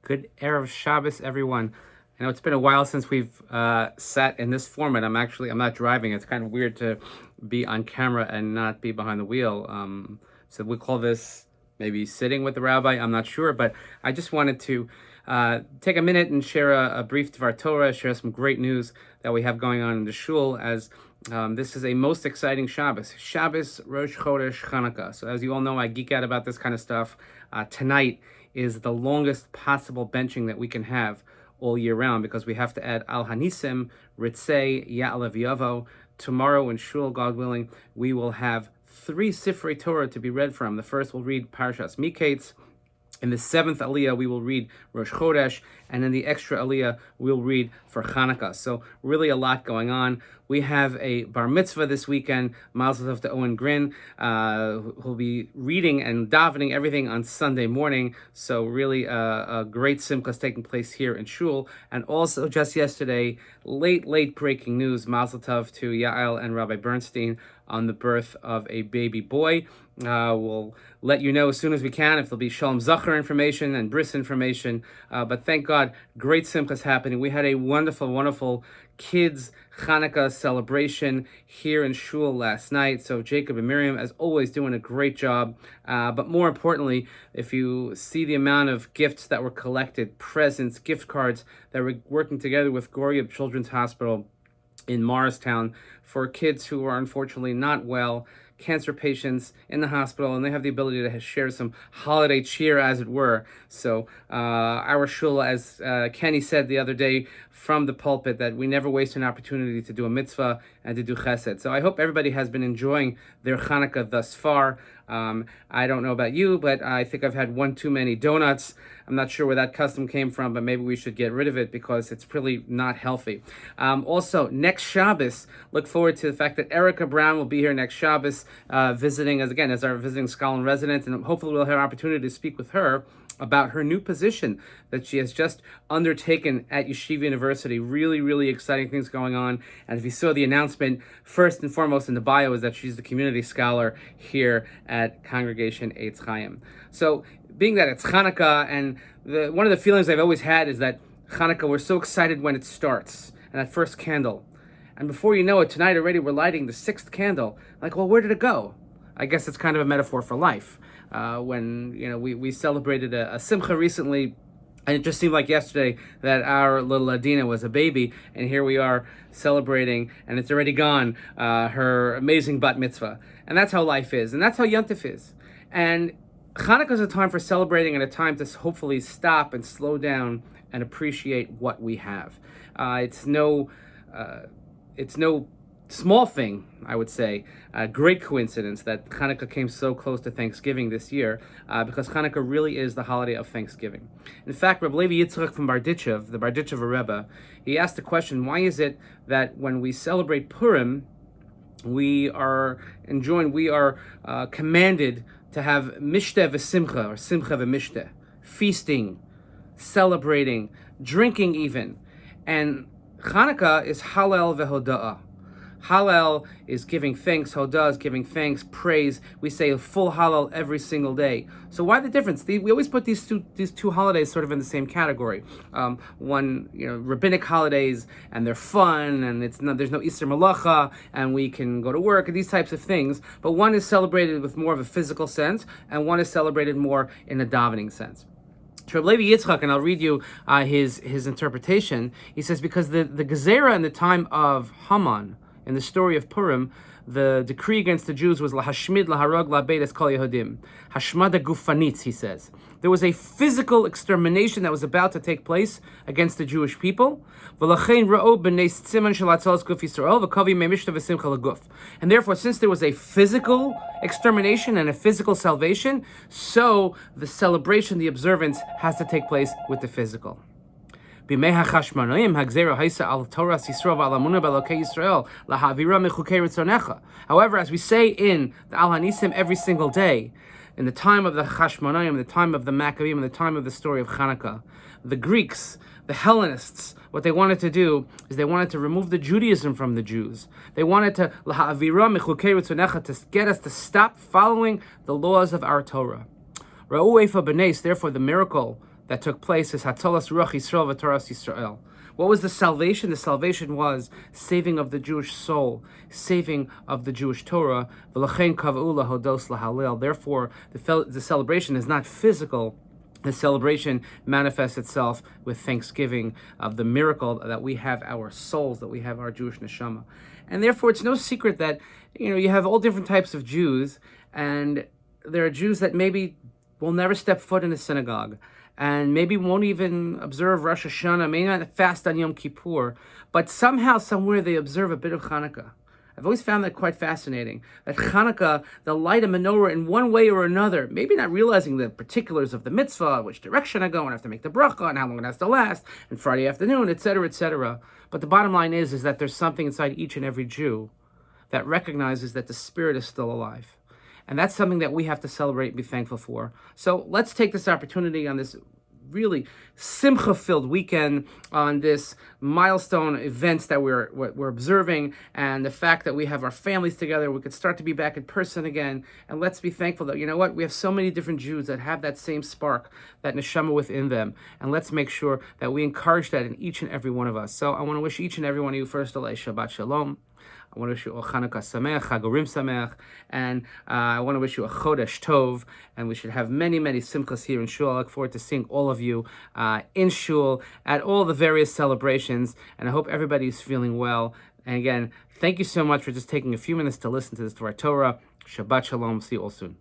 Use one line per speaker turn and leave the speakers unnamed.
Good Erev Shabbos, everyone. I know it's been a while since we've sat in this format. I'm not driving. It's kind of weird to be on camera and not be behind the wheel. So we call this maybe sitting with the rabbi. I'm not sure, but I just wanted to take a minute and share a brief Devar Torah, share some great news that we have going on in the shul as this is a most exciting Shabbos. Shabbos, Rosh, Chodesh, Chanukah. So as you all know, I geek out about this kind of stuff. Tonight is the longest possible benching that we can have all year round because we have to add Al Hanisim, Ritzei, Ya'alev Yavo. Tomorrow in shul, God willing, we will have 3 Sifrei Torah to be read from. The first will read Parshat Mikeitz. In the 7th Aliyah, we will read Rosh Chodesh, and in the extra Aliyah, we'll read for Chanukah. So really a lot going on. We have a bar mitzvah this weekend, Mazel Tov to Owen Grin, who'll be reading and davening everything on Sunday morning. So really a great simcha is taking place here in shul. And also just yesterday, late breaking news, Mazel Tov to Yael and Rabbi Bernstein on the birth of a baby boy. We'll let you know as soon as we can if there'll be Shalom Zachar information and bris information. But thank God, great simcha is happening. We had a wonderful kids Chanukah celebration here in shul last night. So Jacob and Miriam, as always, doing a great job. But more importantly, if you see the amount of gifts that were collected, presents, gift cards that were working together with Goryab Children's Hospital in Morristown for kids who are unfortunately not well, cancer patients in the hospital, and they have the ability to share some holiday cheer, as it were. So our shul, as Kenny said the other day from the pulpit, that we never waste an opportunity to do a mitzvah and to do chesed. So I hope everybody has been enjoying their Chanukah thus far. I don't know about you, but I think I've had one too many donuts. I'm not sure where that custom came from, but maybe we should get rid of it because it's really not healthy. Also, next Shabbos, look forward to the fact that Erica Brown will be here next Shabbos, visiting as our visiting scholar in residence, and hopefully we'll have an opportunity to speak with her about her new position that she has just undertaken at Yeshiva University. Really exciting things going on. And if you saw the announcement, first and foremost in the bio is that she's the community scholar here at Congregation Eitz Chaim. So being that it's Chanukah, and one of the feelings I've always had is that Chanukah, we're so excited when it starts, and that first candle. And before you know it, tonight already we're lighting the 6th candle. Like, well, where did it go? I guess it's kind of a metaphor for life. When we celebrated a simcha recently, and it just seemed like yesterday that our little Adina was a baby, and here we are celebrating, and it's already gone, her amazing bat mitzvah. And that's how life is, and that's how Yontif is. And Chanukah is a time for celebrating and a time to hopefully stop and slow down and appreciate what we have. It's no small thing, I would say, a great coincidence that Chanukah came so close to Thanksgiving this year, because Chanukah really is the holiday of Thanksgiving. In fact, Reb Levi Yitzchak from Barditchev, the Barditchev Rebbe, he asked the question, why is it that when we celebrate Purim, we are commanded to have mishteh v'simcha, or simcha v'mishteh, feasting, celebrating, drinking even. And Chanukah is Hallel and Hodaah. Hallel is giving thanks, Hodaah is giving thanks, praise. We say a full Hallel every single day. So why the difference? We always put these two holidays sort of in the same category. One, rabbinic holidays, and they're fun, and there's no Isser Malacha, and we can go to work, and these types of things. But one is celebrated with more of a physical sense, and one is celebrated more in a davening sense. Reb Levi Yitzchak, and I'll read you his interpretation. He says, because the Gezerah in the time of Haman, in the story of Purim, the decree against the Jews was lahashmid, laharog, labedes kol Yehudim. Hashmada gufanitz, he says. There was a physical extermination that was about to take place against the Jewish people. And therefore, since there was a physical extermination and a physical salvation, so the celebration, the observance, has to take place with the physical. However, as we say in the Al Hanisim every single day, in the time of the Chashmonaim, the time of the Maccabeim, the time of the story of Chanukah, the Greeks, the Hellenists, what they wanted to do is they wanted to remove the Judaism from the Jews. They wanted to get us to stop following the laws of our Torah. Therefore, the miracle that took place is Hatzolas Ruach Yisrael v'Toras Yisrael. What was the salvation? The salvation was saving of the Jewish soul, saving of the Jewish Torah. V'lachein kav'u lahodos lahalel. Therefore, the celebration is not physical. The celebration manifests itself with thanksgiving of the miracle that we have our souls, that we have our Jewish neshama. And therefore, it's no secret that, you have all different types of Jews, and there are Jews that maybe will never step foot in a synagogue, and maybe won't even observe Rosh Hashanah, may not fast on Yom Kippur, but somehow, somewhere, they observe a bit of Chanukah. I've always found that quite fascinating, that Chanukah, they'll light a menorah in one way or another, maybe not realizing the particulars of the mitzvah, which direction I go, and I have to make the bracha, and how long it has to last, and Friday afternoon, etc., etc. But the bottom line is that there's something inside each and every Jew that recognizes that the Spirit is still alive. And that's something that we have to celebrate and be thankful for. So let's take this opportunity on this really simcha-filled weekend, on this milestone events that we're observing, and the fact that we have our families together, we could start to be back in person again. And let's be thankful that, we have so many different Jews that have that same spark, that neshama within them. And let's make sure that we encourage that in each and every one of us. So I want to wish each and every one of you, first of all, Shabbat Shalom. I want to wish you a Chanukah Sameach, Chagurim Sameach, and I want to wish you a Chodesh Tov, and we should have many, many simchas here in Shul. I look forward to seeing all of you in Shul at all the various celebrations, and I hope everybody is feeling well. And again, thank you so much for just taking a few minutes to listen to this Torah. Shabbat Shalom. See you all soon.